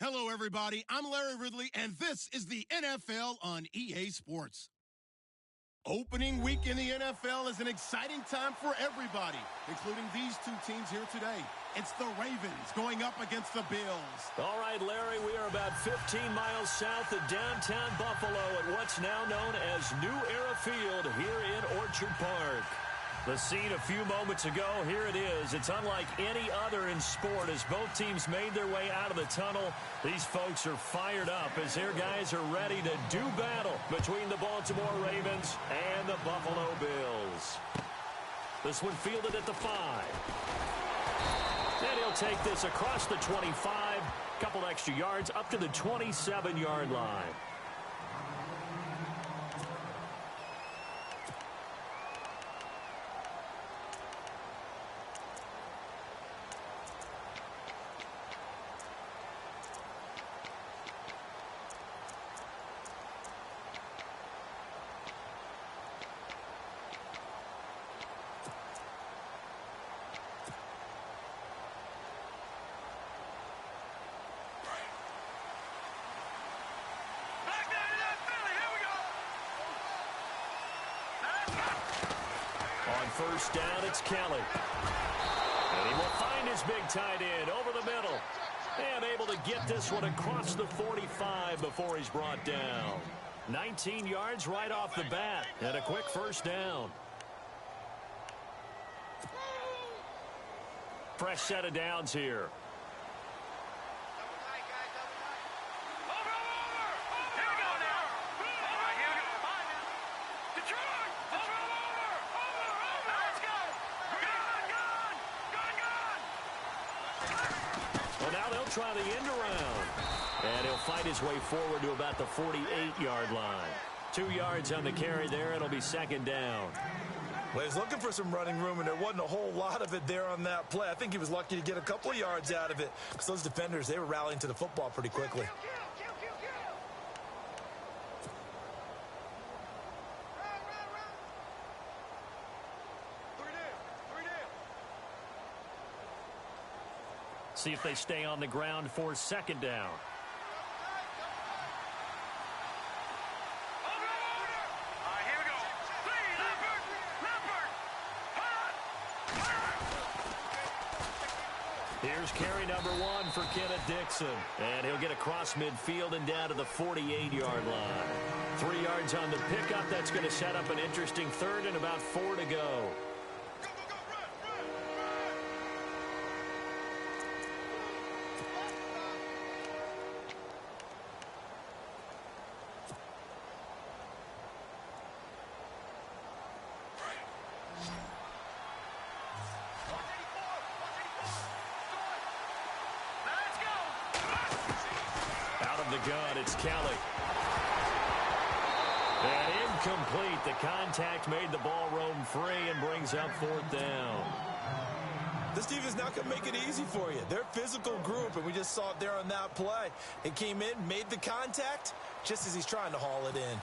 Hello, everybody. I'm Larry Ridley, and this is the NFL on EA Sports. Opening week in the NFL is an exciting time for everybody, including these two teams here today. It's the Ravens going up against the Bills. All right, Larry, we are about 15 miles south of downtown Buffalo at what's now known as New Era Field here in Orchard Park. The scene a few moments ago, here it is. It's unlike any other in sport as both teams made their way out of the tunnel. These folks are fired up as their guys are ready to do battle between the Baltimore Ravens and the Buffalo Bills. This one fielded at the 5. And he'll take this across the 25, couple extra yards up to the 27-yard line. First down, it's Kelly. And he will find his big tight end over the middle. And able to get this one across the 45 before he's brought down. 19 yards right off the bat. And a quick first down. Fresh set of downs here. Try the end around. And he'll fight his way forward to about the 48-yard line. 2 yards on the carry there. It'll be second down. Well, he's looking for some running room, and there wasn't a whole lot of it there on that play. I think he was lucky to get a couple of yards out of it because those defenders, they were rallying to the football pretty quickly. See if they stay on the ground for second down. Here's carry number 1 for Kenneth Dixon. And he'll get across midfield and down to the 48-yard line. 3 yards on the pickup. That's going to set up an interesting third and about 4 to go. Gun, it's Kelly. And incomplete. The contact made the ball roam free and brings up 4th down. This defense not going to make it easy for you. They're a physical group, and we just saw it there on that play. It came in, made the contact, just as he's trying to haul it in.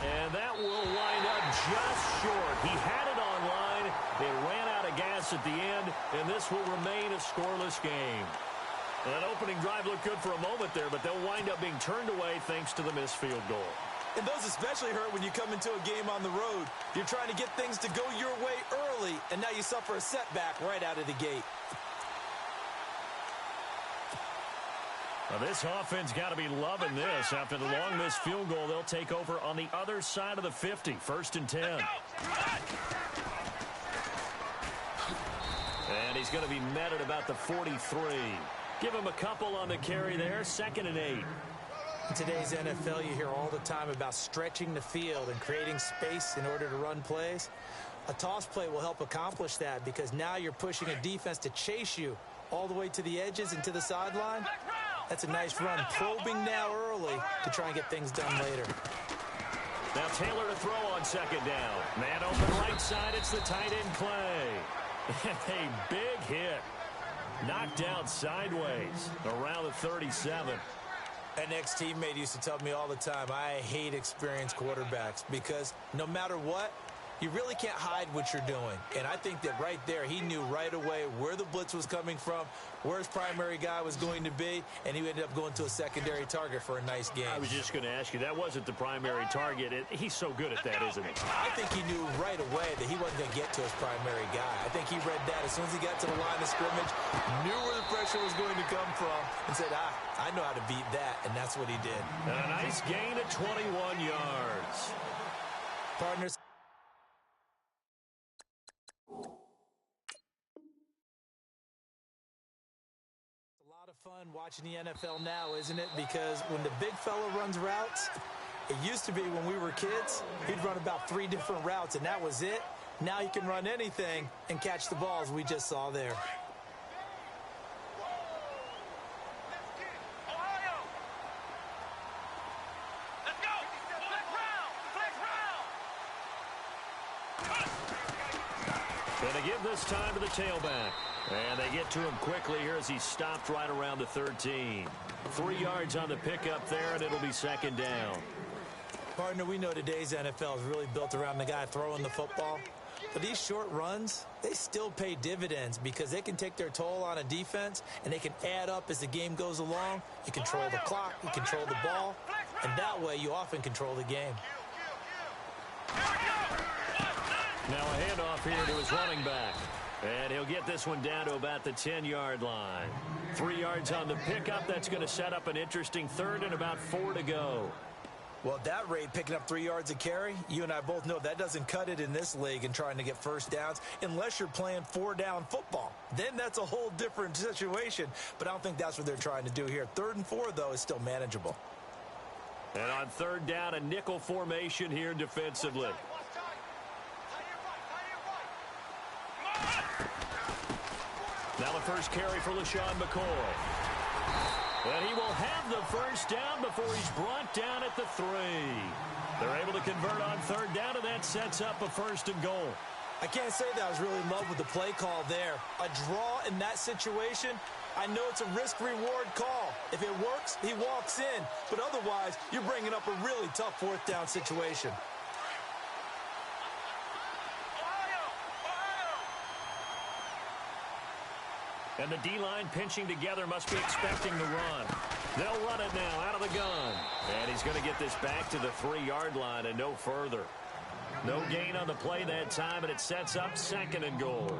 And that will wind up just short. He had it on line. It ran out of gas at the end, and this will remain a scoreless game. That opening drive looked good for a moment there, but they'll wind up being turned away thanks to the missed field goal. And those especially hurt when you come into a game on the road. You're trying to get things to go your way early, and now you suffer a setback right out of the gate. Now this offense got to be loving this. After the long missed field goal, they'll take over on the other side of the 50. 1st and 10. And he's going to be met at about the 43. Give him a couple on the carry there. 2nd and 8. In today's NFL, you hear all the time about stretching the field and creating space in order to run plays. A toss play will help accomplish that because now you're pushing a defense to chase you all the way to the edges and to the sideline. That's a nice run, probing now early to try and get things done later. Now Taylor to throw on 2nd down. Man open right side, it's the tight end Clay. A big hit. Knocked down sideways around the 37. An ex-teammate used to tell me all the time, I hate experienced quarterbacks because no matter what, you really can't hide what you're doing. And I think that right there, he knew right away where the blitz was coming from, where his primary guy was going to be, and he ended up going to a secondary target for a nice game. I was just going to ask you, that wasn't the primary target. He's so good at that, isn't he? I think he knew right away that he wasn't going to get to his primary guy. I think he read that as soon as he got to the line of scrimmage, knew where the pressure was going to come from, and said, I know how to beat that, and that's what he did. And a nice gain of 21 yards. Partners. Fun watching the NFL now, isn't it? Because when the big fella runs routes, it used to be when we were kids, he'd run about 3 different routes, and that was it. Now he can run anything and catch the balls we just saw there. Going to give this time to the tailback. And they get to him quickly here as he stopped right around the 13. 3 yards on the pickup there, and it'll be second down. Partner, we know today's NFL is really built around the guy throwing the football. But these short runs, they still pay dividends because they can take their toll on a defense, and they can add up as the game goes along. You control the clock, you control the ball, and that way you often control the game. Now a handoff here to his running back. And he'll get this one down to about the 10-yard line. 3 yards on the pickup. That's going to set up an interesting third and about 4 to go. Well, at that rate, picking up 3 yards a carry, you and I both know that doesn't cut it in this league and trying to get first downs unless you're playing 4-down football. Then that's a whole different situation. But I don't think that's what they're trying to do here. 3rd and 4, though, is still manageable. And on 3rd down, a nickel formation here defensively. Now the first carry for LaShawn McCoy. And he will have the first down before he's brought down at the 3. They're able to convert on 3rd down, and that sets up a 1st and goal. I can't say that I was really in love with the play call there. A draw in that situation, I know it's a risk-reward call. If it works, he walks in. But otherwise, you're bringing up a really tough 4th down situation. And the D-line pinching together must be expecting the run. They'll run it now out of the gun. And he's going to get this back to the 3-yard line and no further. No gain on the play that time, and it sets up 2nd and goal.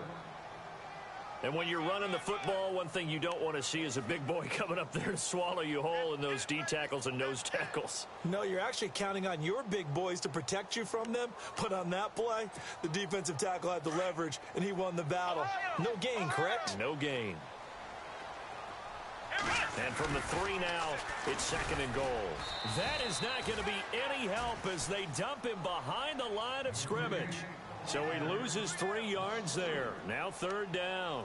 And when you're running the football, one thing you don't want to see is a big boy coming up there to swallow you whole in those D tackles and nose tackles. No, you're actually counting on your big boys to protect you from them. But on that play, the defensive tackle had the leverage, and he won the battle. No gain, correct? No gain. And from the 3 now, it's 2nd and goal. That is not going to be any help as they dump him behind the line of scrimmage. So he loses 3 yards there. Now 3rd down.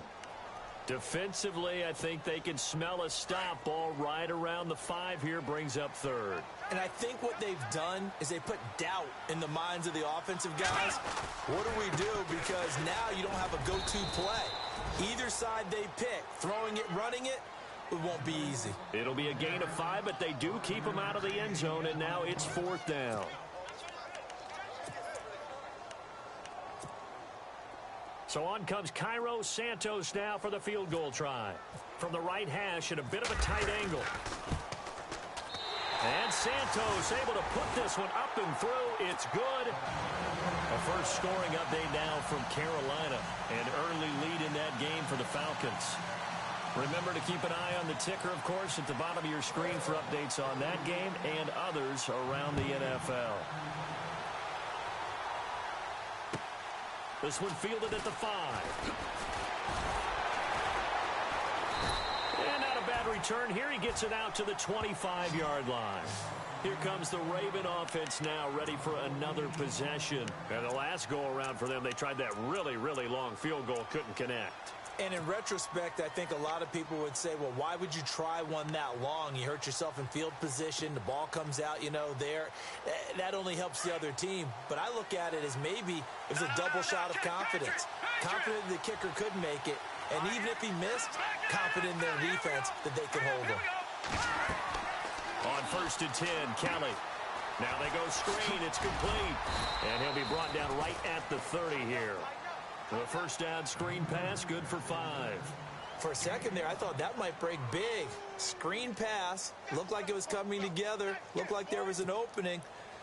Defensively, I think they can smell a stop ball right around the 5 here, brings up 3rd. And I think what they've done is they put doubt in the minds of the offensive guys. What do we do? Because now you don't have a go-to play. Either side they pick, throwing it, running it, it won't be easy. It'll be a gain of 5, but they do keep him out of the end zone, and now it's 4th down. So on comes Cairo Santos now for the field goal try. From the right hash at a bit of a tight angle. And Santos able to put this one up and through. It's good. A first scoring update now from Carolina. An early lead in that game for the Falcons. Remember to keep an eye on the ticker, of course, at the bottom of your screen for updates on that game and others around the NFL. This one fielded at the 5. And not a bad return here. He gets it out to the 25-yard line. Here comes the Raven offense now, ready for another possession. And the last go-around for them, they tried that really, really long field goal, couldn't connect. And in retrospect, I think a lot of people would say, well, why would you try one that long? You hurt yourself in field position. The ball comes out, you know, there. That only helps the other team. But I look at it as maybe it was a double shot of confidence. Confident the kicker could make it. And even if he missed, confident in their defense that they could hold him. On 1st and 10, Kelly. Now they go screen. It's complete. And he'll be brought down right at the 30 here. The first down screen pass, good for 5. For a second there, I thought that might break big. Screen pass, looked like it was coming together, looked like there was an opening.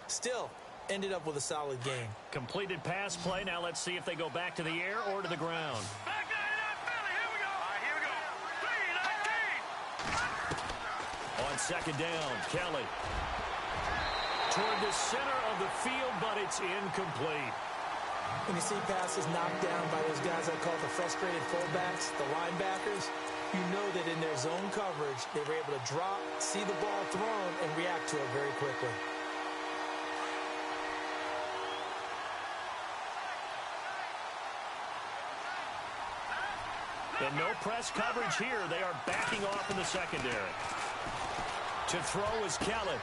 Still, ended up with a solid game. Completed pass play. Now let's see if they go back to the air or to the ground. Back 99, here we go. All right, here we go. 3-19. On second down, Kelly. Toward the center of the field, but it's incomplete. When you see passes knocked down by those guys I call the frustrated fullbacks, the linebackers, you know that in their zone coverage, they were able to drop, see the ball thrown, and react to it very quickly. And no press coverage here. They are backing off in the secondary. To throw is Kelly.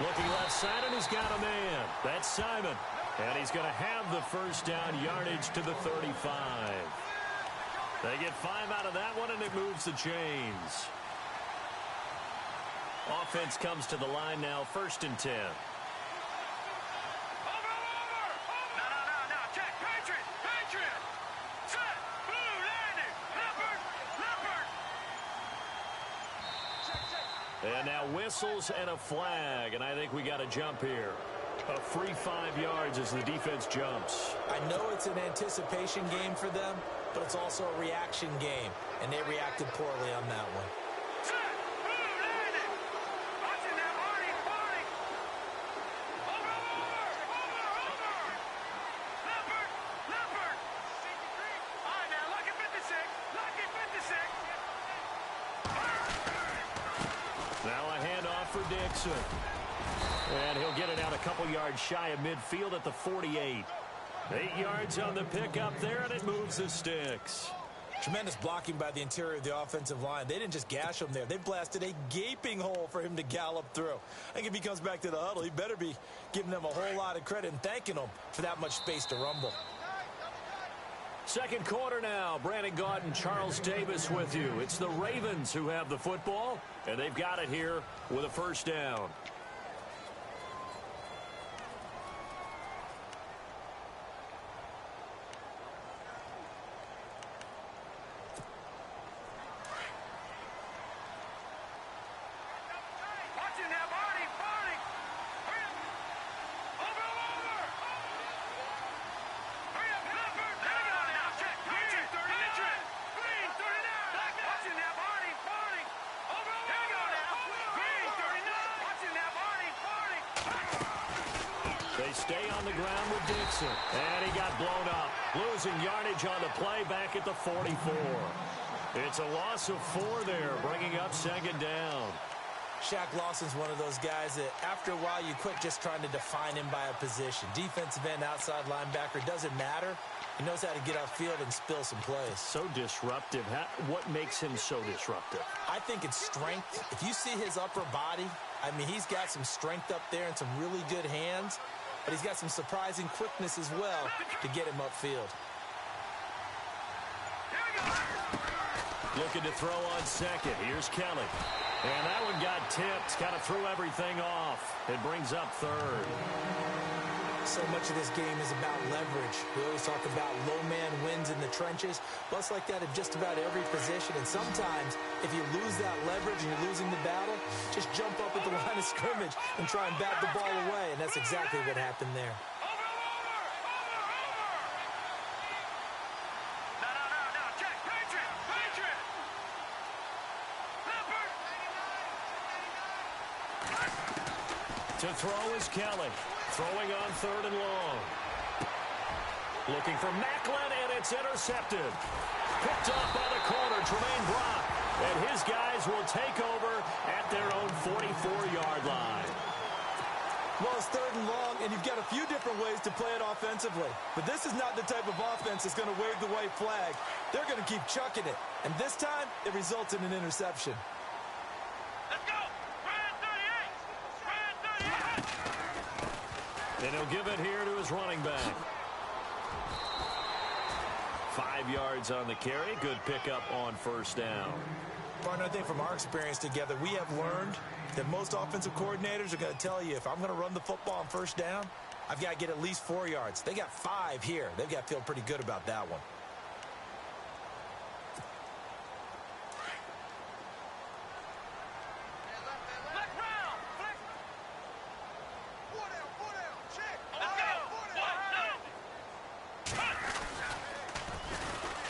Looking left side, and he's got a man. That's Simon. And he's going to have the first down, yardage to the 35. They get 5 out of that one, and it moves the chains. Offense comes to the line now, 1st and 10. And now whistles and a flag, and I think we got a jump here. A free 5 yards as the defense jumps. I know it's an anticipation game for them, but it's also a reaction game, and they reacted poorly on that one. And he'll get it out a couple yards shy of midfield at the 48. 8 yards on the pickup there, and it moves the sticks. Tremendous blocking by the interior of the offensive line. They didn't just gash him there. They blasted a gaping hole for him to gallop through. I think if he comes back to the huddle, he better be giving them a whole lot of credit and thanking them for that much space to rumble. Second quarter now. Brandon Gaudin and Charles Davis with you. It's the Ravens who have the football, and they've got it here with a first down. They stay on the ground with Dixon. And he got blown up. Losing yardage on the play back at the 44. It's a loss of 4 there, bringing up second down. Shaq Lawson's one of those guys that after a while you quit just trying to define him by a position. Defensive end, outside linebacker, doesn't matter. He knows how to get upfield and spill some plays. So disruptive. What makes him so disruptive? I think it's strength. If you see his upper body, I mean, he's got some strength up there and some really good hands. But he's got some surprising quickness as well to get him upfield. Looking to throw on second. Here's Kelly. And that one got tipped. Kind of threw everything off. It brings up third. So much of this game is about leverage. We always talk about low man wins in the trenches. Well, it's like that in just about every position. And sometimes, if you lose that leverage and you're losing the battle, just jump up at the line of scrimmage and try and bat the ball away. And that's exactly what happened there. To throw is Kelly. Throwing on third and long. Looking for Macklin, and it's intercepted. Picked up by the corner, Tremaine Brock. And his guys will take over at their own 44-yard line. Well, it's third and long, and you've got a few different ways to play it offensively. But this is not the type of offense that's going to wave the white flag. They're going to keep chucking it. And this time, it results in an interception. Let's go! Brand 38! Brand 38! And he'll give it here to his running back. 5 yards on the carry. Good pickup on first down. Partner, I think from our experience together, we have learned that most offensive coordinators are going to tell you, if I'm going to run the football on first down, I've got to get at least 4 yards. They got 5 here. They've got to feel pretty good about that one.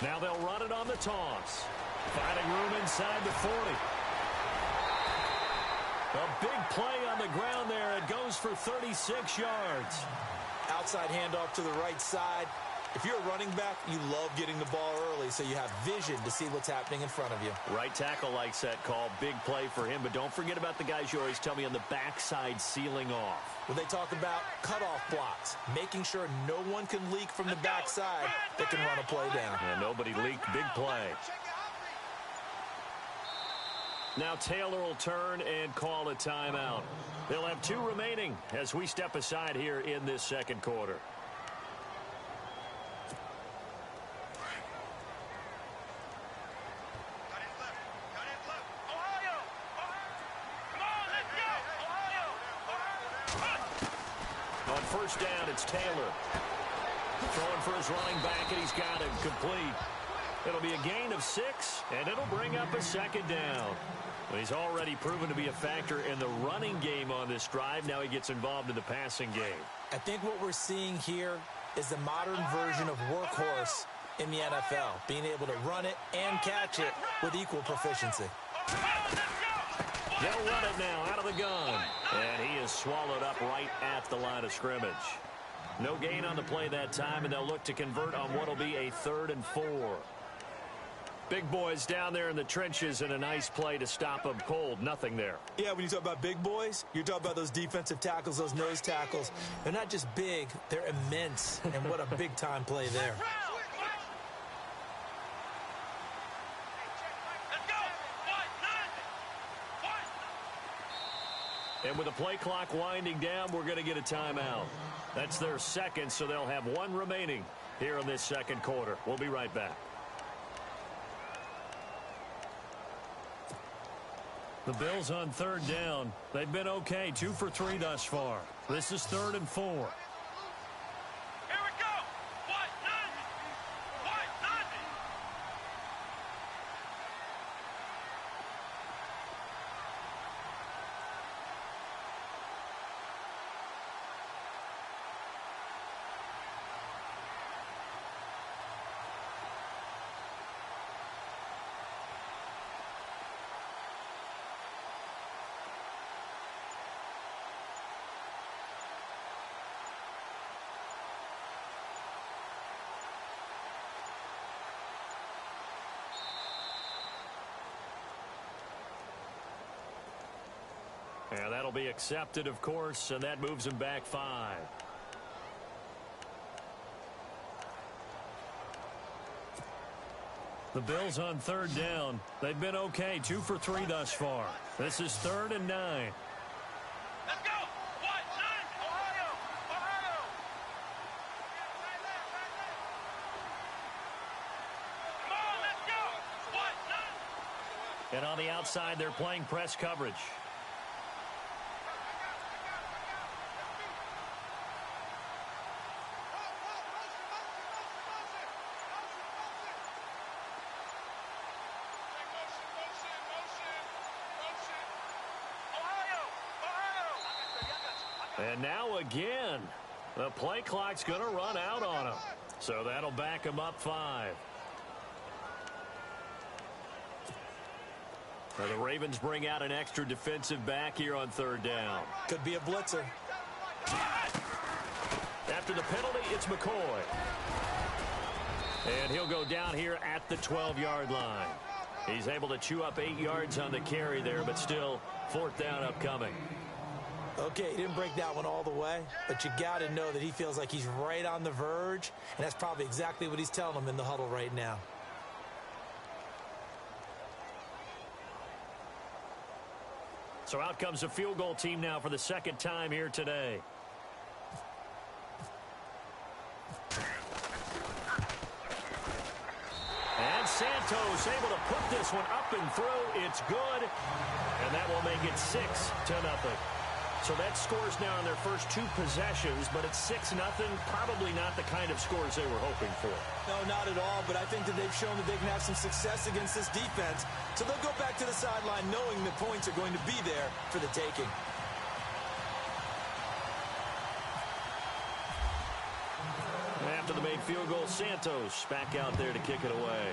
Now they'll run it on the toss. Finding room inside the 40. A big play on the ground there. It goes for 36 yards. Outside handoff to the right side. If you're a running back, you love getting the ball early so you have vision to see what's happening in front of you. Right tackle likes that call. Big play for him. But don't forget about the guys you always tell me on the backside sealing off. Well, they talk about cutoff blocks, making sure no one can leak from the backside that can run a play down. And nobody leaked. Big play. Now Taylor will turn and call a timeout. They'll have 2 remaining as we step aside here in this second quarter. On first down, it's Taylor. Throwing for his running back, and he's got him complete. It'll be a gain of 6, and it'll bring up a second down. Well, he's already proven to be a factor in the running game on this drive. Now he gets involved in the passing game. I think what we're seeing here is the modern version of workhorse in the NFL, being able to run it and catch it with equal proficiency. They'll run it now out of the gun. And he is swallowed up right at the line of scrimmage. No gain on the play that time, and they'll look to convert on what will be a 3rd and 4. Big boys down there in the trenches, and a nice play to stop them cold. Nothing there. Yeah, when you talk about big boys, you're talking about those defensive tackles, those nose tackles. They're not just big, they're immense. And what a big-time play there. And with the play clock winding down, we're going to get a timeout. That's their second, so they'll have 1 remaining here in this second quarter. We'll be right back. The Bills on 3rd down. They've been okay, 2 for 3 thus far. This is 3rd and 4. Here we go. White 90. White 90. And that'll be accepted, of course, and that moves him back 5. The Bills on 3rd down. They've been okay, 2 for 3 thus far. This is 3rd and 9. Let's go. White 90. Ohio. Ohio. Come on, let's go. White 90. And on the outside, they're playing press coverage. And now again, the play clock's going to run out on him. So that'll back him up 5. Now the Ravens bring out an extra defensive back here on 3rd down. Could be a blitzer. After the penalty, it's McCoy. And he'll go down here at the 12-yard line. He's able to chew up 8 yards on the carry there, but still 4th down upcoming. Okay, he didn't break that one all the way, but you got to know that he feels like he's right on the verge, and that's probably exactly what he's telling them in the huddle right now. So out comes a field goal team now for the 2nd time here today. And Santos able to put this one up and through. It's good, and that will make it 6-0. So that scores now in their first 2 possessions, but it's 6-0. Probably not the kind of scores they were hoping for. No, not at all, but I think that they've shown that they can have some success against this defense. So they'll go back to the sideline knowing the points are going to be there for the taking. After the made field goal, Santos back out there to kick it away.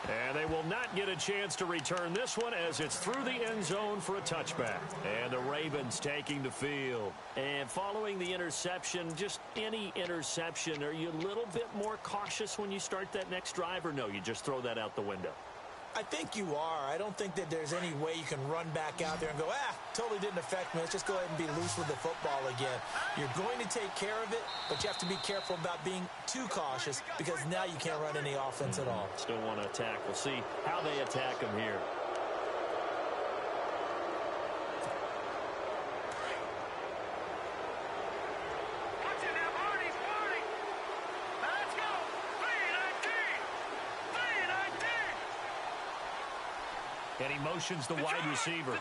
And they will not get a chance to return this one as it's through the end zone for a touchback. And the Ravens taking the field. And following the interception, just any interception, are you a little bit more cautious when you start that next drive, or no, you just throw that out the window? I think you are. I don't think that there's any way you can run back out there and go, totally didn't affect me. Let's just go ahead and be loose with the football again. You're going to take care of it, but you have to be careful about being too cautious because now you can't run any offense at all. Still want to attack. We'll see how they attack him here. And he motions the wide receiver.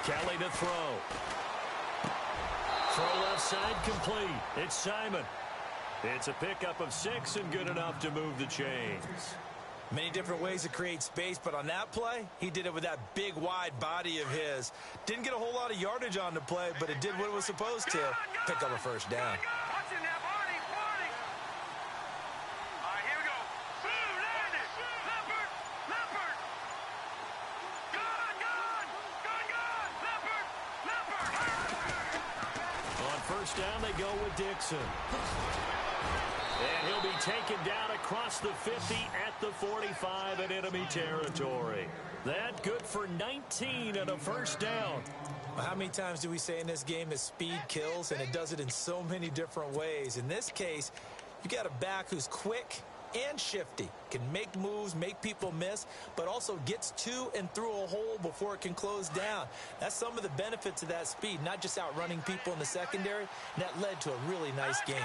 Kelly to throw. Throw left side complete. It's Simon. It's a pickup of 6 and good enough to move the chains. Many different ways to create space, but on that play, he did it with that big, wide body of his. Didn't get a whole lot of yardage on the play, but it did what it was supposed to. Pick up a first down. First down, they go with Dixon. And he'll be taken down across the 50 at the 45 in enemy territory. That good for 19 and a first down. How many times do we say in this game that speed kills, and it does it in so many different ways? In this case, you got a back who's quick and shifty, can make moves, make people miss, but also gets to and through a hole before it can close down. That's some of the benefits of that speed, not just outrunning people in the secondary, and that led to a really nice game.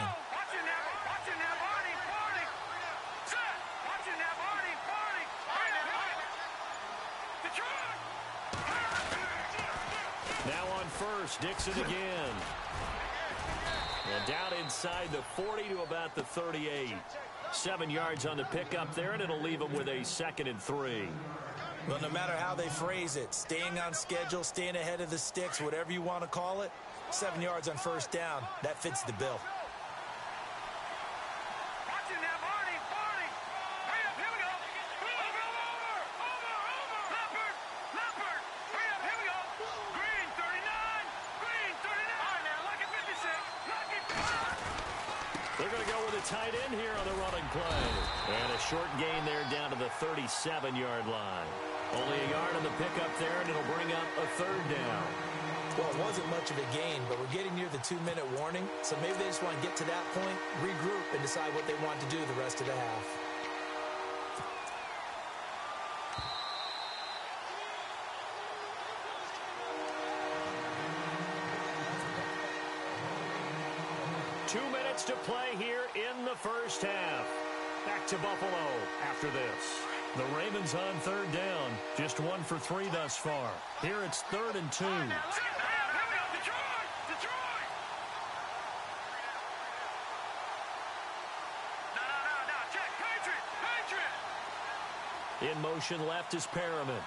Now on first, Dixon again. And down inside the 40 to about the 38. 7 yards on the pickup there, and it'll leave them with a 2nd and 3. Well, no matter how they phrase it, staying on schedule, staying ahead of the sticks, whatever you want to call it, 7 yards on first down, that fits the bill. They're going to go with a tight end here on the running play. And a short gain there down to the 37-yard line. Only a yard on the pickup there, and it'll bring up a 3rd down. Well, it wasn't much of a gain, but we're getting near the 2-minute warning, so maybe they just want to get to that point, regroup, and decide what they want to do the rest of the half. To play here in the first half. Back to Buffalo after this. The Ravens on 3rd down. Just 1 for 3 thus far. Here it's 3rd and 2. In motion left is Perriman.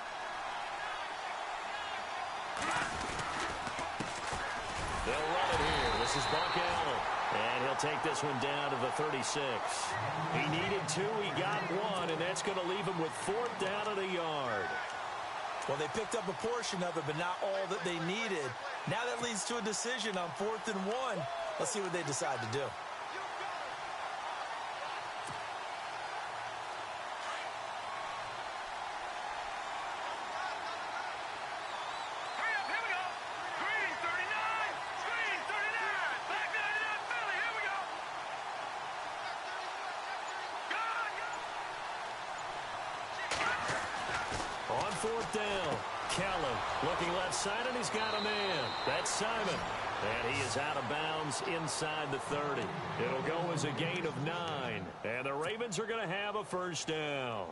They'll run it here. This is Buck Allen. And he'll take this one down to the 36. He needed 2, he got 1, and that's going to leave him with 4th down and a yard. Well, they picked up a portion of it, but not all that they needed. Now that leads to a decision on 4th and 1. Let's see what they decide to do. fourth down. Kelly looking left side, and he's got a man. That's Simon. And he is out of bounds inside the 30. It'll go as a gain of 9. And the Ravens are going to have a first down.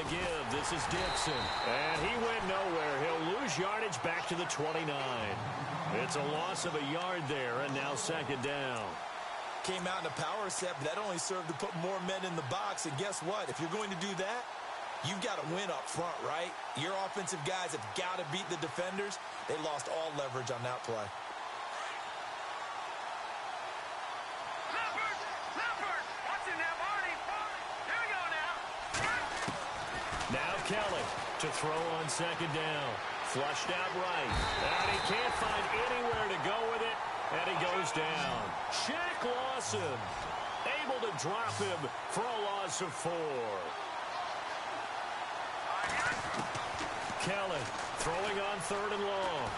Give. This is Dixon. And he went nowhere. He'll lose yardage back to the 29. It's a loss of a yard there, and now second down. Came out in a power set, but that only served to put more men in the box. And guess what? If you're going to do that, you've got to win up front, right? Your offensive guys have got to beat the defenders. They lost all leverage on that play. Kelly to throw on second down. Flushed out right. And he can't find anywhere to go with it. And he goes down. Shaq Lawson able to drop him for a loss of 4. Kelly throwing on third and long.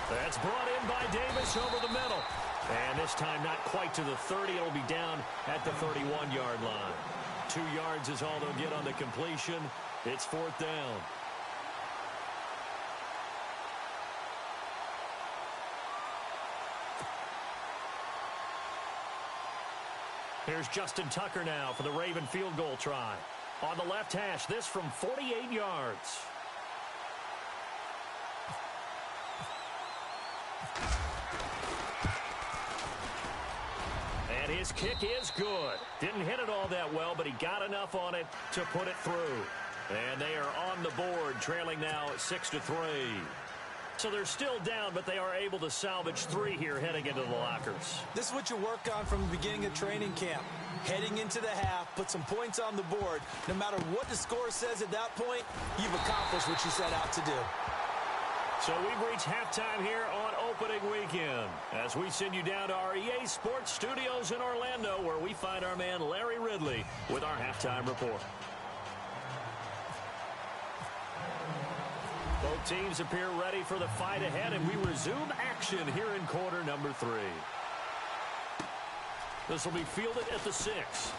That's brought in by Davis over the middle. And this time not quite to the 30. It'll be down at the 31-yard line. 2 yards is all they'll get on the completion. It's fourth down. Here's Justin Tucker now for the Raven field goal try. On the left hash, this from 48 yards. And his kick is good. Didn't hit it all that well, but he got enough on it to put it through. And they are on the board, trailing now 6-3. So they're still down, but they are able to salvage 3 here heading into the lockers. This is what you work on from the beginning of training camp. Heading into the half, put some points on the board. No matter what the score says at that point, you've accomplished what you set out to do. So we've reached halftime here on opening weekend as we send you down to our EA Sports Studios in Orlando, where we find our man Larry Ridley with our halftime report. Both teams appear ready for the fight ahead, and we resume action here in quarter number 3. This will be fielded at the 6.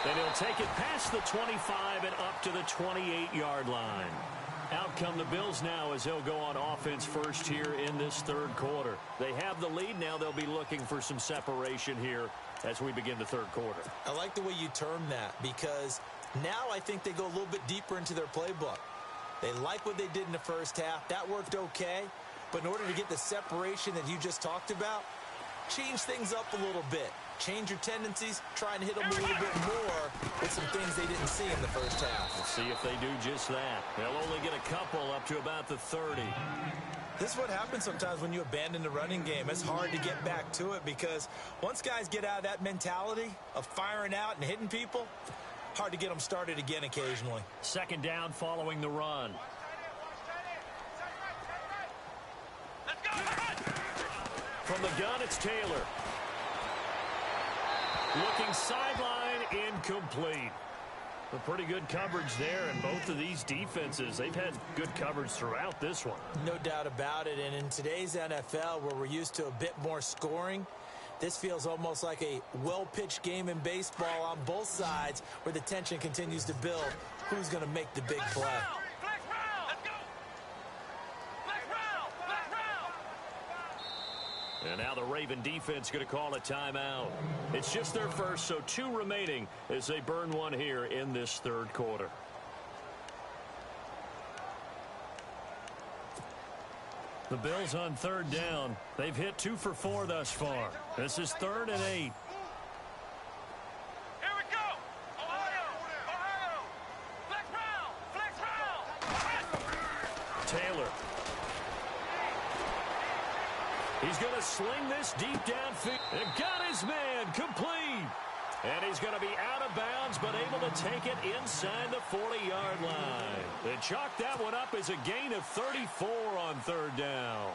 Then he'll take it past the 25 and up to the 28-yard line. Out come the Bills now as they'll go on offense first here in this third quarter. They have the lead now. They'll be looking for some separation here as we begin the third quarter. I like the way you term that, because now I think they go a little bit deeper into their playbook. They like what they did in the first half. That worked okay. But in order to get the separation that you just talked about, change things up a little bit. Change your tendencies, try and hit them a little bit more with some things they didn't see in the first half. We'll see if they do just that. They'll only get a couple up to about the 30. This is what happens sometimes when you abandon the running game. It's hard to get back to it because once guys get out of that mentality of firing out and hitting people, hard to get them started again occasionally. Second down following the run. From the gun, it's Taylor. Looking sideline, incomplete. A pretty good coverage there, and both of these defenses, they've had good coverage throughout this one. No doubt about it, and in today's NFL, where we're used to a bit more scoring, this feels almost like a well-pitched game in baseball on both sides, where the tension continues to build. Who's going to make the big play? And now the Raven defense going to call a timeout. It's just their first, so 2 remaining as they burn one here in this third quarter. The Bills on third down. They've hit 2 for 4 thus far. This is 3rd and 8. Here we go. Ohio. Flex round. Taylor. He's going to sling this deep downfield. And got his man complete. And he's going to be out of bounds, but able to take it inside the 40-yard line. They chalk that one up as a gain of 34 on third down.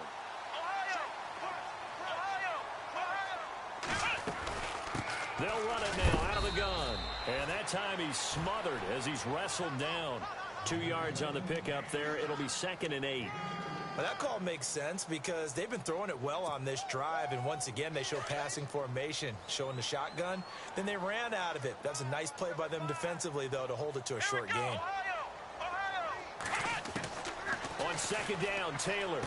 They'll run it now out of the gun. And that time he's smothered as he's wrestled down. 2 yards on the pickup there. It'll be 2nd and 8. Well, that call makes sense because they've been throwing it well on this drive, and once again they show passing formation, showing the shotgun. Then they ran out of it. That's a nice play by them defensively, though, to hold it to a short gain. On 2nd down, Taylor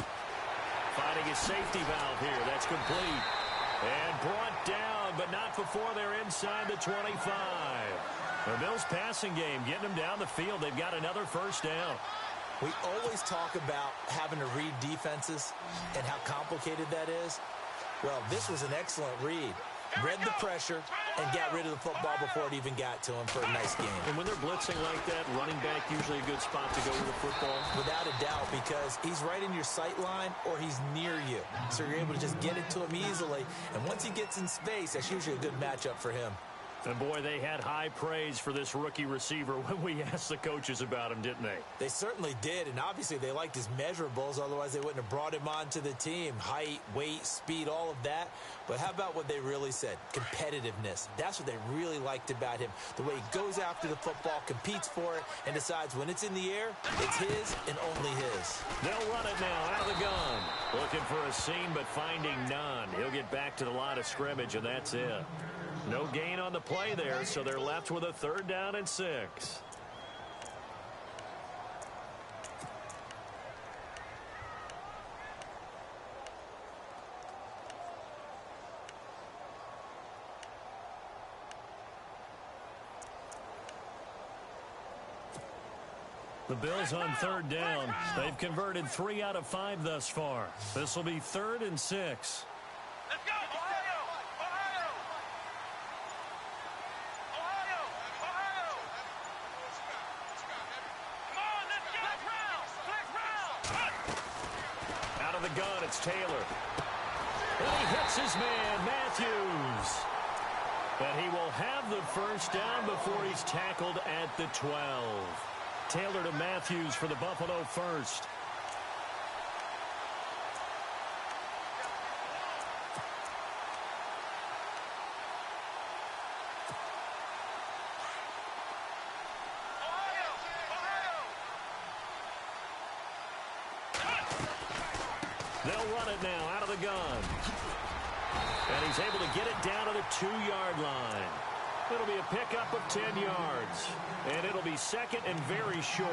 finding his safety valve here. That's complete. And brought down, but not before they're inside the 25. The Bills' passing game getting them down the field. They've got another first down. We always talk about having to read defenses and how complicated that is. Well, this was an excellent read. Read the pressure and got rid of the football before it even got to him for a nice game. And when they're blitzing like that, running back usually a good spot to go with the football? Without a doubt, because he's right in your sight line or he's near you. So you're able to just get it to him easily. And once he gets in space, that's usually a good matchup for him. And, boy, they had high praise for this rookie receiver when we asked the coaches about him, didn't they? They certainly did, and obviously they liked his measurables. Otherwise, they wouldn't have brought him onto the team. Height, weight, speed, all of that. But how about what they really said? Competitiveness. That's what they really liked about him. The way he goes after the football, competes for it, and decides when it's in the air, it's his and only his. They'll run it now out of the gun. Looking for a seam, but finding none. He'll get back to the line of scrimmage, and that's it. No gain on the play there, so they're left with a 3rd down and 6. The Bills on 3rd down. They've converted 3 out of 5 thus far. This will be 3rd and 6. Let's go! The gun, it's Taylor. And he hits his man, Matthews. And he will have the first down before he's tackled at the 12. Taylor to Matthews for the Buffalo first. They'll run it now out of the gun. And he's able to get it down to the 2-yard line. It'll be a pickup of 10 yards. And it'll be 2nd and very short.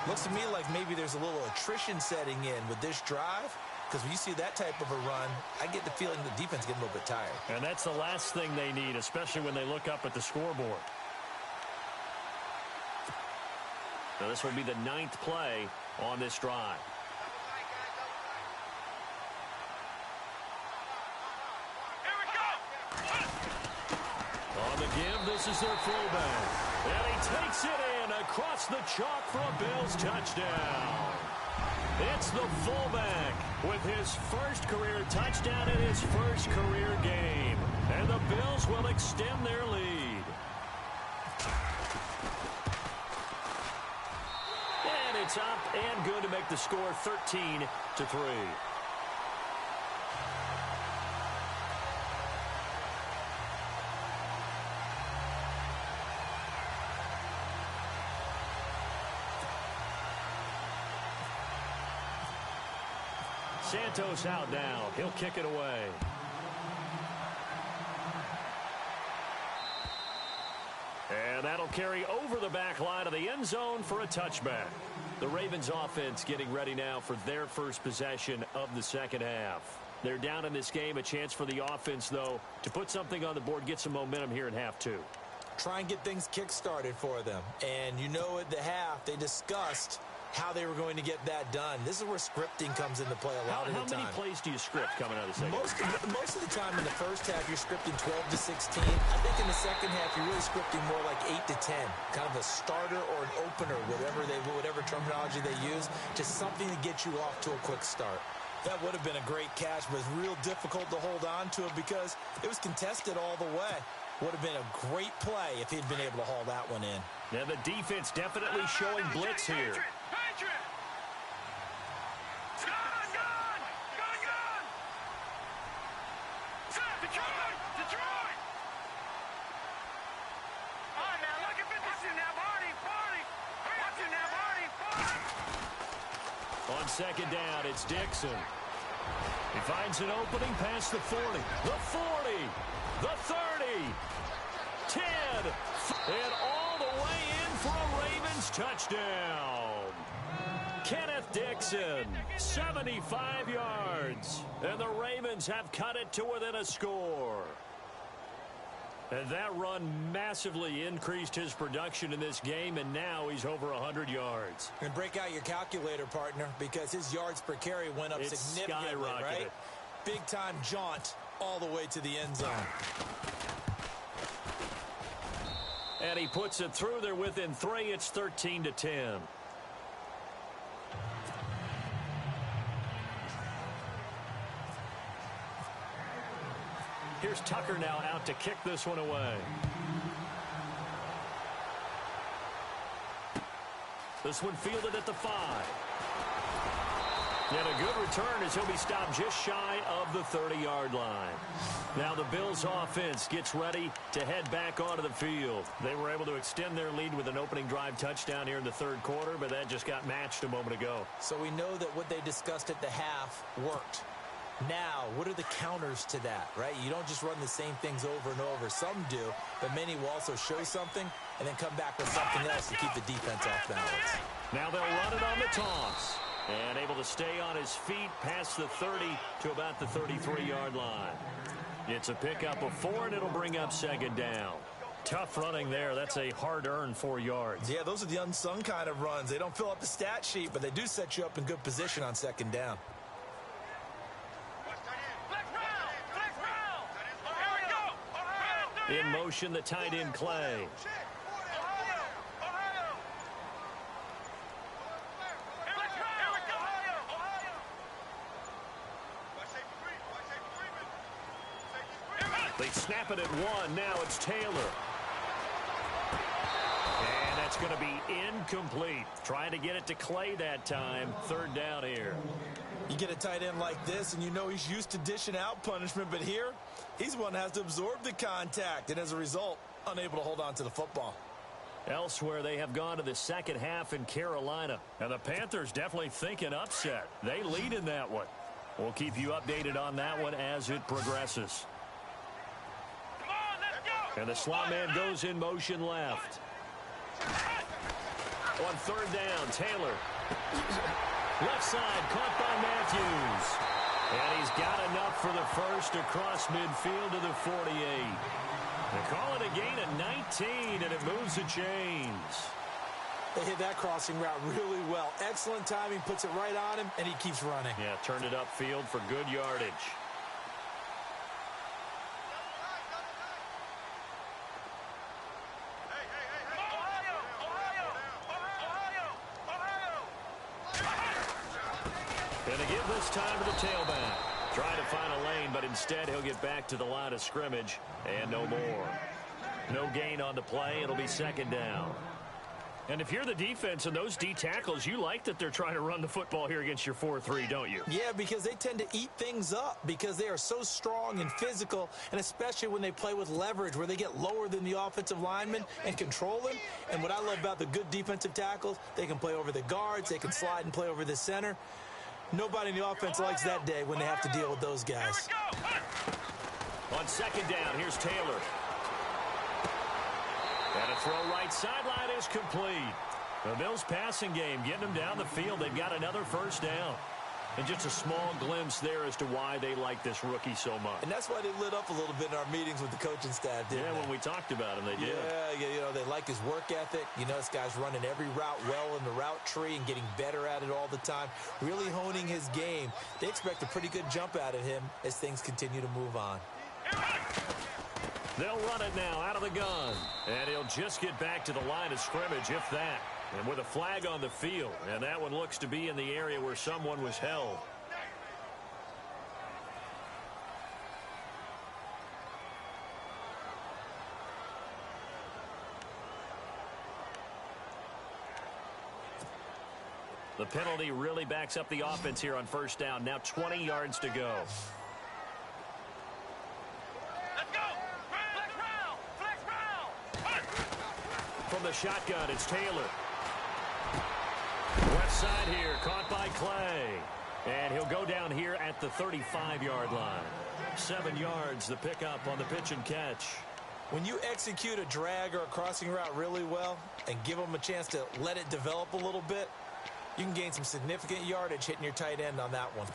Looks to me like maybe there's a little attrition setting in with this drive. Because when you see that type of a run, I get the feeling the defense getting a little bit tired. And that's the last thing they need, especially when they look up at the scoreboard. Now this will be the 9th play on this drive. On the give, this is their fullback. And he takes it in across the chalk for a Bills touchdown. It's the fullback with his first career touchdown in his first career game. And the Bills will extend their lead. And it's up and good to make the score 13-3. Santos out now. He'll kick it away. And that'll carry over the back line of the end zone for a touchback. The Ravens offense getting ready now for their first possession of the second half. They're down in this game. A chance for the offense, though, to put something on the board, get some momentum here in half 2. Try and get things kick-started for them. And you know at the half, they discussed how they were going to get that done. This is where scripting comes into play a lot of the time. How many plays do you script coming out of the second? Most of the time in the first half, you're scripting 12 to 16. I think in the second half, you're really scripting more like 8 to 10. Kind of a starter or an opener, whatever terminology they use. Just something to get you off to a quick start. That would have been a great catch, but it's real difficult to hold on to it because it was contested all the way. Would have been a great play if he'd been able to haul that one in. Yeah, the defense definitely showing blitz here. On second down, it's Dixon. He finds an opening past the 40. The 40. The 30. 10. And all the way in for a Ravens touchdown. Kenneth Dixon, 75 yards. And the Ravens have cut it to within a score. And that run massively increased his production in this game, and now he's over 100 yards. And break out your calculator, partner, because his yards per carry went up significantly, right? Big-time jaunt all the way to the end zone. And he puts it through there within 3. It's 13-10. Here's Tucker now out to kick this one away. This one fielded at the 5. And a good return as he'll be stopped just shy of the 30-yard line. Now the Bills offense gets ready to head back onto the field. They were able to extend their lead with an opening drive touchdown here in the third quarter, but that just got matched a moment ago. So we know that what they discussed at the half worked. Now, what are the counters to that, right? You don't just run the same things over and over. Some do, but many will also show something and then come back with something else to keep the defense off balance. Now they'll run it on the toss. And able to stay on his feet past the 30 to about the 33-yard line. It's a pickup of 4, and it'll bring up second down. Tough running there. That's a hard-earned 4 yards. Yeah, those are the unsung kind of runs. They don't fill up the stat sheet, but they do set you up in good position on second down. In motion, the tight end, Clay. They snap it at 1. Now it's Taylor. And that's going to be incomplete. Trying to get it to Clay that time. Third down here. You get a tight end like this, and you know he's used to dishing out punishment, but here, he's one that has to absorb the contact, and as a result, unable to hold on to the football. Elsewhere, they have gone to the second half in Carolina, and the Panthers definitely thinking upset. They lead in that one. We'll keep you updated on that one as it progresses. Come on, let's go. And the slot man goes in motion left. On third down, Taylor. Left side, caught by Matthews. And he's got enough for the first across midfield to the 48. They call it a gain of 19, and it moves the chains. They hit that crossing route really well. Excellent timing, puts it right on him, and he keeps running. Yeah, turned it upfield for good yardage. And they give this time to the tailback. Try to find a lane, but instead he'll get back to the line of scrimmage and no more. No gain on the play. It'll be second down. And if you're the defense and those D tackles, you like that they're trying to run the football here against your 4-3, don't you? Yeah, because they tend to eat things up because they are so strong and physical, and especially when they play with leverage where they get lower than the offensive lineman and control him. And what I love about the good defensive tackles, they can play over the guards, they can slide and play over the center. Nobody in the offense likes that day when they have to deal with those guys. On second down, here's Taylor. And a throw right sideline is complete. The Bills passing game getting them down the field. They've got another first down. And just a small glimpse there as to why they like this rookie so much. And that's why they lit up a little bit in our meetings with the coaching staff, didn't they? When we talked about him, they did. Yeah, you know, they like his work ethic. You know, this guy's running every route well in the route tree and getting better at it all the time, really honing his game. They expect a pretty good jump out of him as things continue to move on. They'll run it now out of the gun. And he'll just get back to the line of scrimmage, if that. And with a flag on the field. And that one looks to be in the area where someone was held. The penalty really backs up the offense here on first down. Now 20 yards to go. Let's go. Flex round. Flex round. From the shotgun, it's Taylor. Left side here, caught by Clay. And he'll go down here at the 35-yard line. 7 yards, the pickup on the pitch and catch. When you execute a drag or a crossing route really well and give them a chance to let it develop a little bit, you can gain some significant yardage hitting your tight end on that one.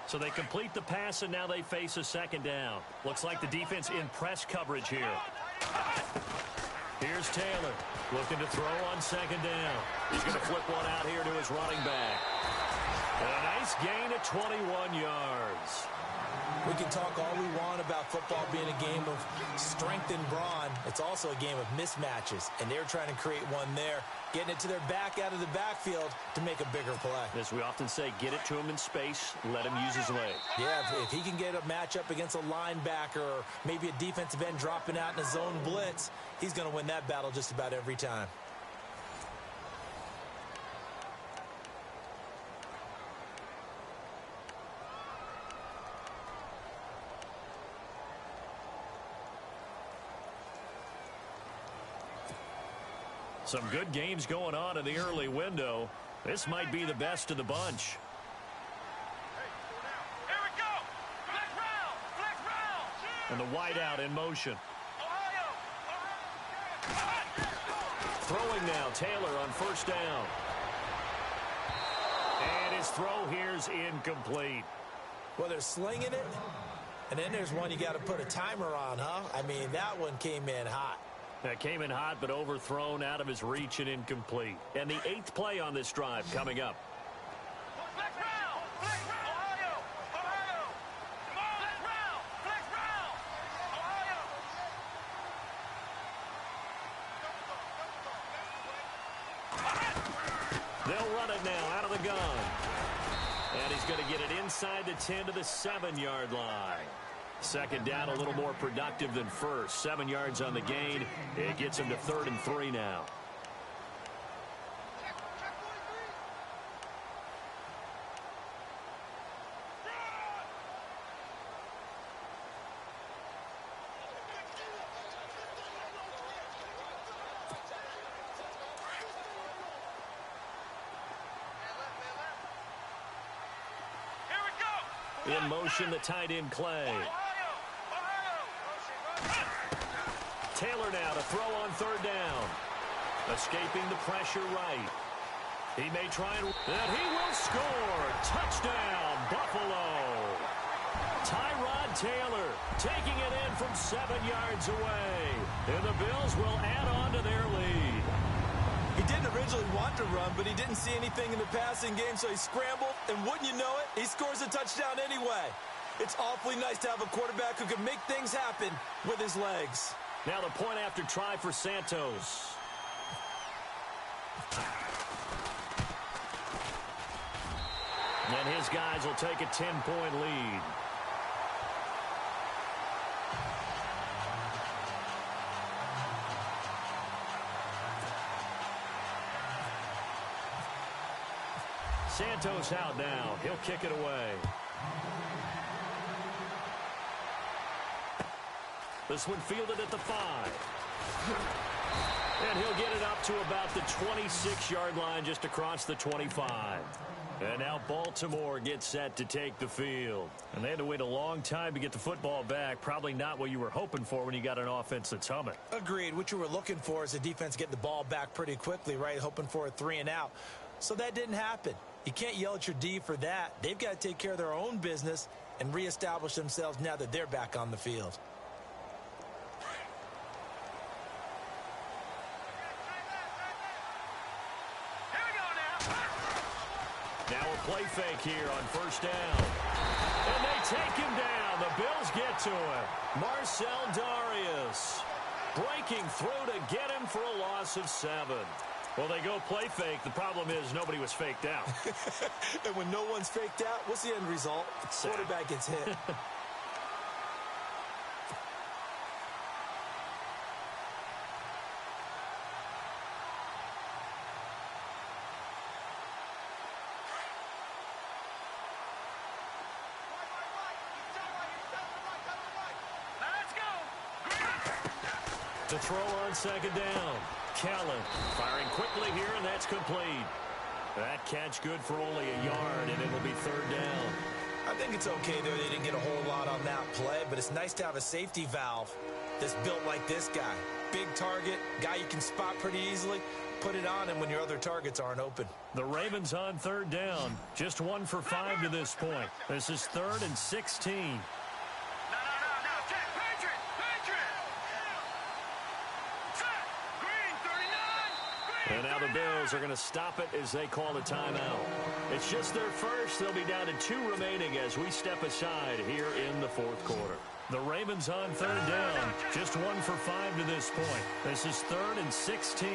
So they complete the pass, and now they face a second down. Looks like the defense in press coverage here. Here's Taylor looking to throw on second down. He's going to flip one out here to his running back. And a nice gain of 21 yards. We can talk all we want about football being a game of strength and brawn. It's also a game of mismatches, and they're trying to create one there, getting it to their back out of the backfield to make a bigger play. As we often say, get it to him in space, let him use his leg. Yeah, if he can get a matchup against a linebacker or maybe a defensive end dropping out in a zone blitz, he's going to win that battle just about every time. Some good games going on in the early window. This might be the best of the bunch. Here we go. Flex round. Flex round. And the wideout in motion. Ohio. Throwing now, Taylor on first down. And his throw here's incomplete. Well, they're slinging it, and then there's one you got to put a timer on, huh? I mean, that one came in hot. That came in hot, but overthrown out of his reach and incomplete. And the 8th play on this drive coming up. Flex round. Flex round. Ohio. Ohio. Come on. Flex round. Flex round. Ohio. They'll run it now out of the gun. And he's going to get it inside the 10 to the 7-yard line. Second down, a little more productive than first. 7 yards on the gain. It gets him to 3rd and 3 now. Here we go. In motion, the tight end Clay. Taylor now to throw on 3rd down. Escaping the pressure right. He may try and he will score. Touchdown, Buffalo. Tyrod Taylor taking it in from 7 yards away. And the Bills will add on to their lead. He didn't originally want to run, but he didn't see anything in the passing game, so he scrambled, and wouldn't you know it, he scores a touchdown anyway. It's awfully nice to have a quarterback who can make things happen with his legs. Now the point after try for Santos. And his guys will take a 10-point lead. Santos out now. He'll kick it away. This one fielded at the 5. And he'll get it up to about the 26-yard line, just across the 25. And now Baltimore gets set to take the field. And they had to wait a long time to get the football back. Probably not what you were hoping for when you got an offense that's humming. Agreed. What you were looking for is a defense getting the ball back pretty quickly, right? Hoping for a 3 and out. So that didn't happen. You can't yell at your D for that. They've got to take care of their own business and reestablish themselves now that they're back on the field. Now a play fake here on first down. And they take him down. The Bills get to him. Marcel Darius breaking through to get him for a loss of 7. Well, they go play fake. The problem is nobody was faked out. And when no one's faked out, what's the end result? The quarterback gets hit. To throw on second down. Kellen firing quickly here, and that's complete. That catch good for only a yard, and it'll be third down. I think it's okay there. They didn't get a whole lot on that play, but it's nice to have a safety valve that's built like this guy. Big target, guy you can spot pretty easily. Put it on him when your other targets aren't open. The Ravens on third down. Just 1 for 5 to this point. This is 3rd and 16. And now the Bills are going to stop it as they call a timeout. It's just their first. They'll be down to 2 remaining as we step aside here in the 4th quarter. The Ravens on third down. Just 1 for 5 to this point. This is 3rd and 16.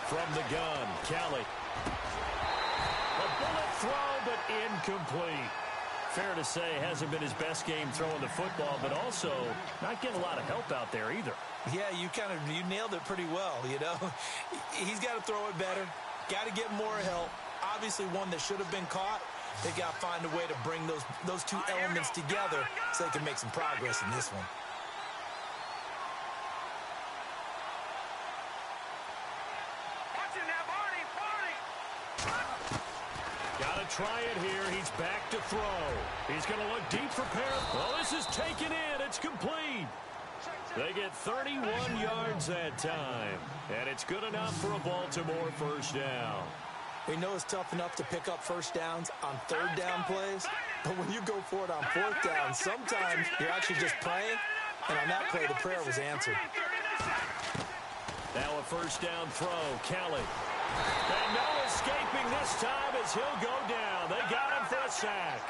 From the gun, Kelly. A bullet throw, but incomplete. Fair to say, hasn't been his best game throwing the football, but also not getting a lot of help out there either. Yeah, you nailed it pretty well, you know. He's got to throw it better. Got to get more help. Obviously one that should have been caught. They got to find a way to bring those two elements together so they can make some progress in this one. Try it here. He's back to throw. He's going to look deep for Perry. Well, this is taken in. It's complete. They get 31 yards that time. And it's good enough for a Baltimore first down. We know it's tough enough to pick up first downs on third down plays. But when you go for it on 4th down, sometimes you're actually just praying. And on that play, the prayer was answered. Now a first down throw. Kelly. And no escaping this time as he'll go down. They got him for a sack.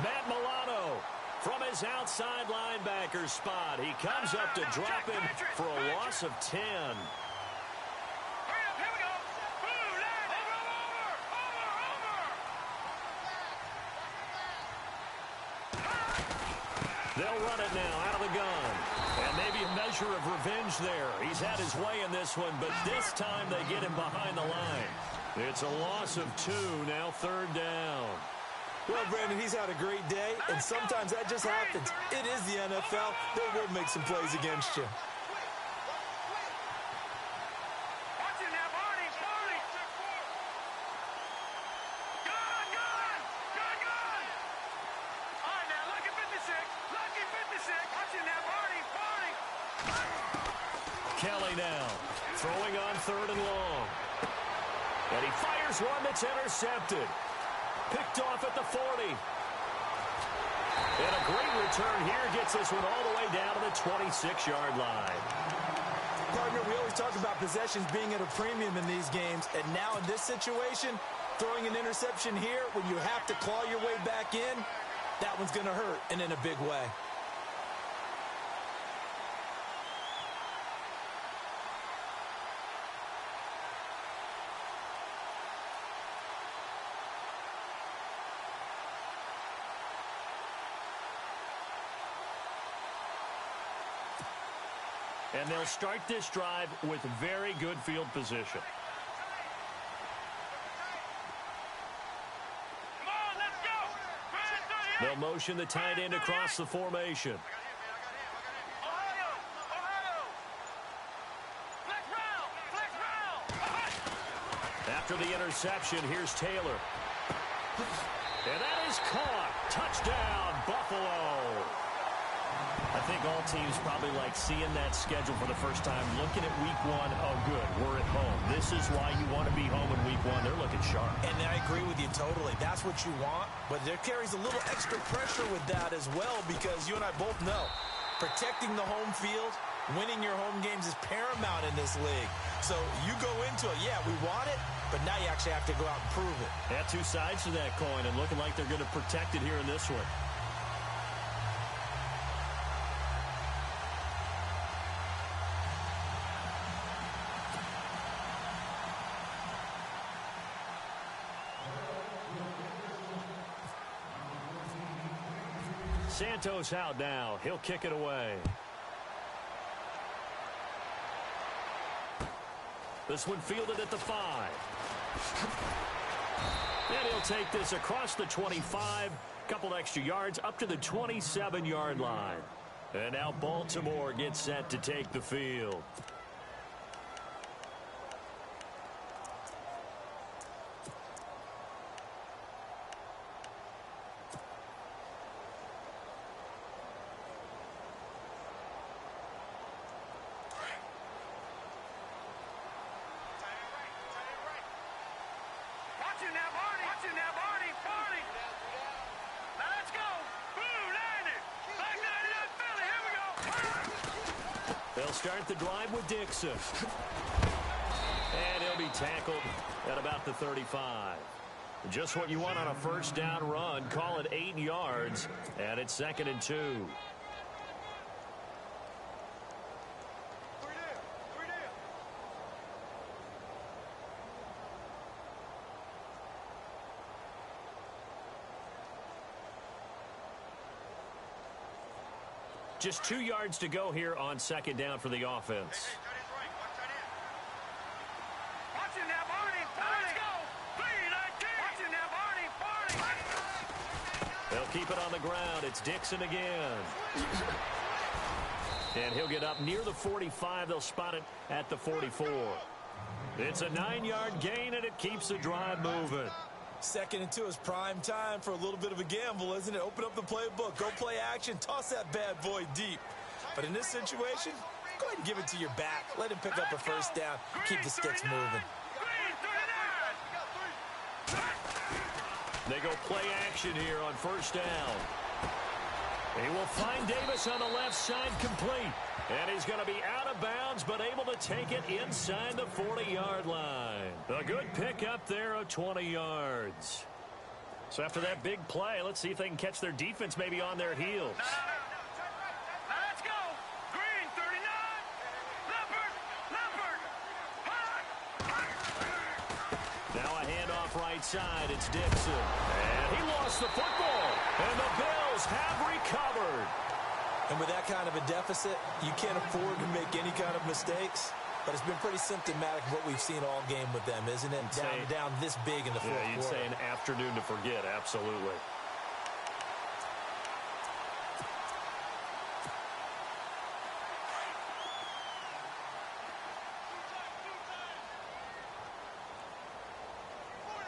Matt Milano from his outside linebacker spot. He comes up to drop him for a loss of 10. They'll run it now out of the gun. And maybe a measure of revenge there. He's had his way in this one, but this time they get him behind the line. It's a loss of 2, now third down. Well, Brandon, he's had a great day, and sometimes that just happens. It is the NFL. They will make some plays against you. Kelly now, throwing on 3rd and long. And he fires one that's intercepted. Picked off at the 40. And a great return here gets this one all the way down to the 26-yard line. Partner, we always talk about possessions being at a premium in these games. And now in this situation, throwing an interception here when you have to claw your way back in, that one's going to hurt, and in a big way. And they'll start this drive with very good field position. Come on, let's go. They'll motion the tight end across the formation. Ohio. Flex route. After the interception, here's Taylor. And that is caught. Touchdown, Buffalo. I think all teams probably like seeing that schedule for the first time, looking at week 1. Oh, good, we're at home. This is why you want to be home in week 1. They're looking sharp. And I agree with you totally. That's what you want, but there carries a little extra pressure with that as well, because you and I both know protecting the home field, winning your home games is paramount in this league. So you go into it, yeah, we want it, but now you actually have to go out and prove it. Yeah, 2 sides to that coin, and looking like they're going to protect it here in this one. Santos out now. He'll kick it away. This one fielded at the 5. And he'll take this across the 25. Couple extra yards up to the 27-yard line. And now Baltimore gets set to take the field. They'll start the drive with Dixon. And he'll be tackled at about the 35. Just what you want on a first down run. Call it 8 yards. And it's 2nd and 2. Just 2 yards to go here on 2nd down for the offense. They'll keep it on the ground. It's Dixon again. And he'll get up near the 45. They'll spot it at the 44. It's a 9-yard gain, and it keeps the drive moving. 2nd and 2 is prime time for a little bit of a gamble, isn't it? Open up the playbook, go play action, toss that bad boy deep. But in this situation, go ahead and give it to your back. Let him pick up a first down, keep the sticks moving. They go play action here on first down. He will find Davis on the left side complete. And he's going to be out of bounds, but able to take it inside the 40-yard line. A good pickup there of 20 yards. So after that big play, let's see if they can catch their defense maybe on their heels. Let's go. Green, 39. Leopard. Now a handoff right side. It's Dixon. And he lost the football. And the Bills have recovered. And with that kind of a deficit, you can't afford to make any kind of mistakes. But it's been pretty symptomatic of what we've seen all game with them, isn't it? Down this big in the fourth quarter. You'd say an afternoon to forget, absolutely.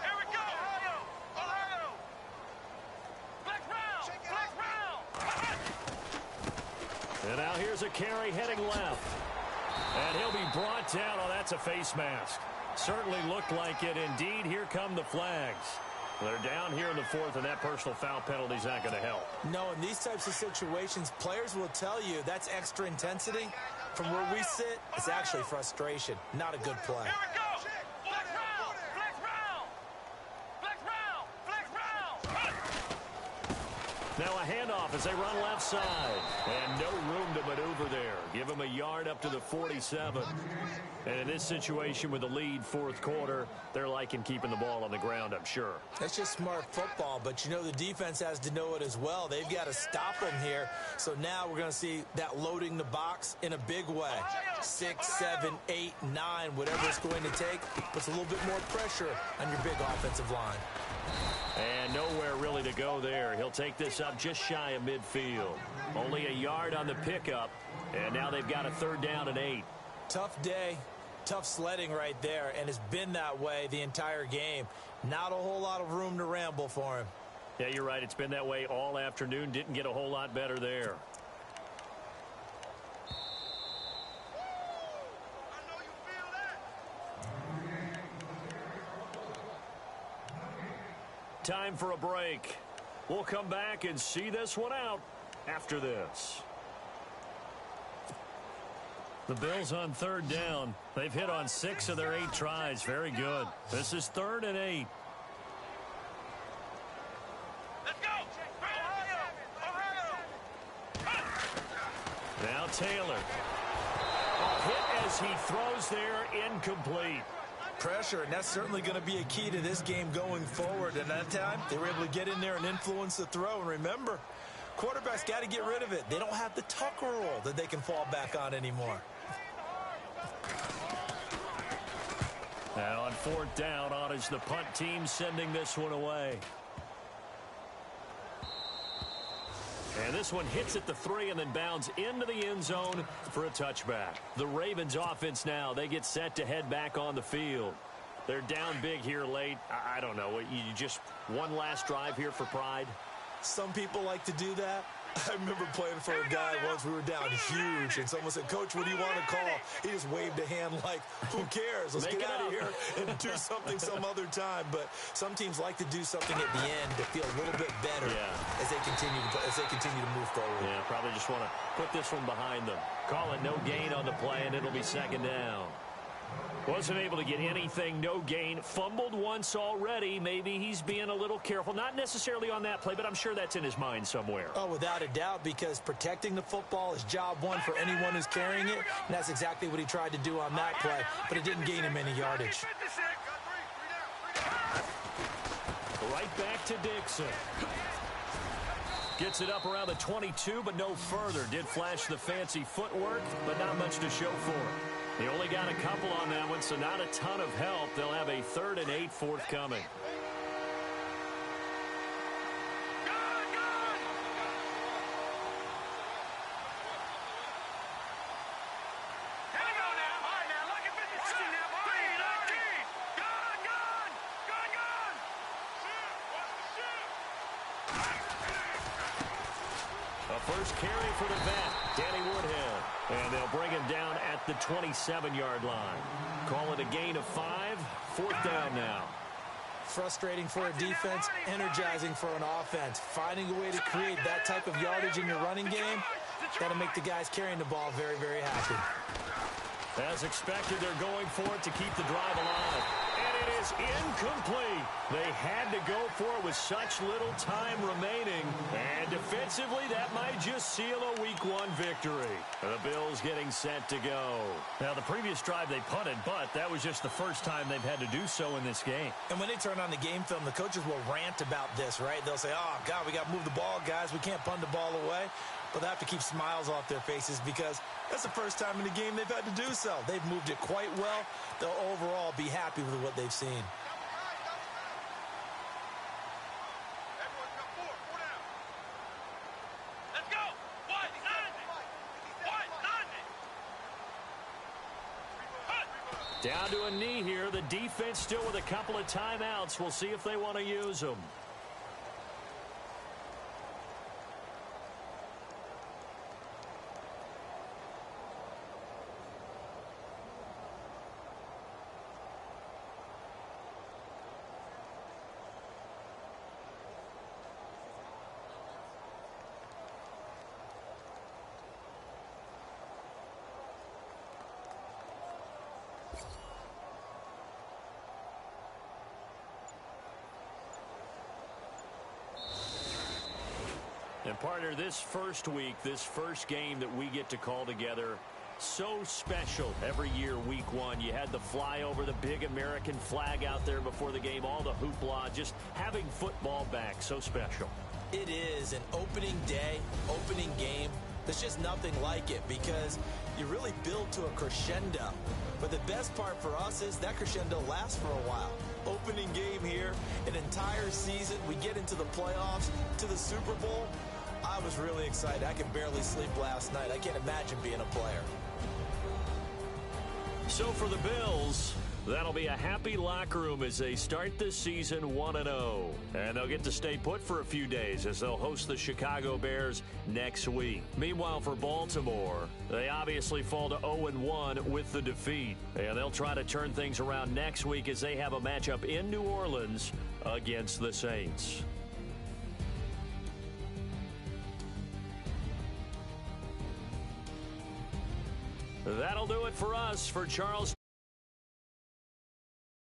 Here we go. Ohio. Flex round. And now here's a carry heading left. And he'll be brought down. Oh, that's a face mask. Certainly looked like it. Indeed, here come the flags. They're down here in the 4th, and that personal foul penalty is not going to help. No, in these types of situations, players will tell you that's extra intensity. From where we sit, it's actually frustration. Not a good play. Here we go. Flex round. Flex round. Now a handoff as they run left side. And no room to maneuver there. Give them a yard up to the 47. And in this situation with the lead 4th quarter, they're liking keeping the ball on the ground, I'm sure. That's just smart football, but you know the defense has to know it as well. They've got to stop them here. So now we're going to see that loading the box in a big way. 6, 7, 8, 9, whatever it's going to take, puts a little bit more pressure on your big offensive line. And nowhere really to go there. He'll take this up just shy of midfield. Only a yard on the pickup, and now they've got a 3rd down and 8. Tough day, tough sledding right there, and it's been that way the entire game. Not a whole lot of room to ramble for him. Yeah, you're right. It's been that way all afternoon. Didn't get a whole lot better there. Time for a break. We'll come back and see this one out after this. The Bills on 3rd down. They've hit on 6 of their 8 tries. Very good. This is 3rd and 8. Let's go. Ohio. Now Taylor. A hit as he throws there, incomplete. Pressure, and that's certainly going to be a key to this game going forward. And that time, they were able to get in there and influence the throw. And remember, Quarterbacks got to get rid of it. They don't have the Tucker rule that they can fall back on anymore. And on fourth down, on is the punt team sending this one away. And this one hits at the 3 and then bounds into the end zone for a touchback. The Ravens offense now, they get set to head back on the field. They're down big here late. I don't know. You just one last drive here for pride? Some people like to do that. I remember playing for a guy once. We were down huge, and someone said, "Coach, what do you want to call?" He just waved a hand like, who cares? Let's get out of here and do something some other time. But some teams like to do something at the end to feel a little bit better as they continue to move forward. Yeah, probably just want to put this one behind them. Call it no gain on the play, and it'll be second down. Wasn't able to get anything, no gain. Fumbled once already. Maybe he's being a little careful. Not necessarily on that play, but I'm sure that's in his mind somewhere. Oh, without a doubt, because protecting the football is job one for anyone who's carrying it. And that's exactly what he tried to do on that play, but it didn't gain him any yardage. Right back to Dixon. Gets it up around the 22, but no further. Did flash the fancy footwork, but not much to show for it. They only got a couple on that one, so not a ton of help. They'll have a 3rd and 8 forthcoming. First carry for the vet, Danny Woodhead. And they'll bring him down at the 27-yard line. Call it a gain of 5. 4th down now. Frustrating for a defense, energizing for an offense. Finding a way to create that type of yardage in your running game, got to make the guys carrying the ball very, very happy. As expected, they're going for it to keep the drive alive. And it is incomplete. They had to go for it with such little time remaining. And defensively, that might just seal a Week 1 victory. The Bills getting set to go. Now, the previous drive they punted, but that was just the first time they've had to do so in this game. And when they turn on the game film, the coaches will rant about this, right? They'll say, "Oh, God, we got to move the ball, guys. We can't punt the ball away." But they have to keep smiles off their faces because that's the first time in the game they've had to do so. They've moved it quite well. They'll overall be happy with what they've seen. Let's go. Down to a knee here. The defense still with a couple of timeouts. We'll see if they want to use them. And partner, this first week, this first game that we get to call together, so special every year, Week 1. You had the flyover, the big American flag out there before the game, all the hoopla, just having football back, so special. It is an opening day, opening game. There's just nothing like it because you really build to a crescendo. But the best part for us is that crescendo lasts for a while. Opening game here, an entire season. We get into the playoffs, to the Super Bowl. I was really excited. I could barely sleep last night. I can't imagine being a player. So for the Bills, that'll be a happy locker room as they start this season 1-0. And they'll get to stay put for a few days as they'll host the Chicago Bears next week. Meanwhile, for Baltimore, they obviously fall to 0-1 with the defeat. And they'll try to turn things around next week as they have a matchup in New Orleans against the Saints. That'll do it for us. For Charles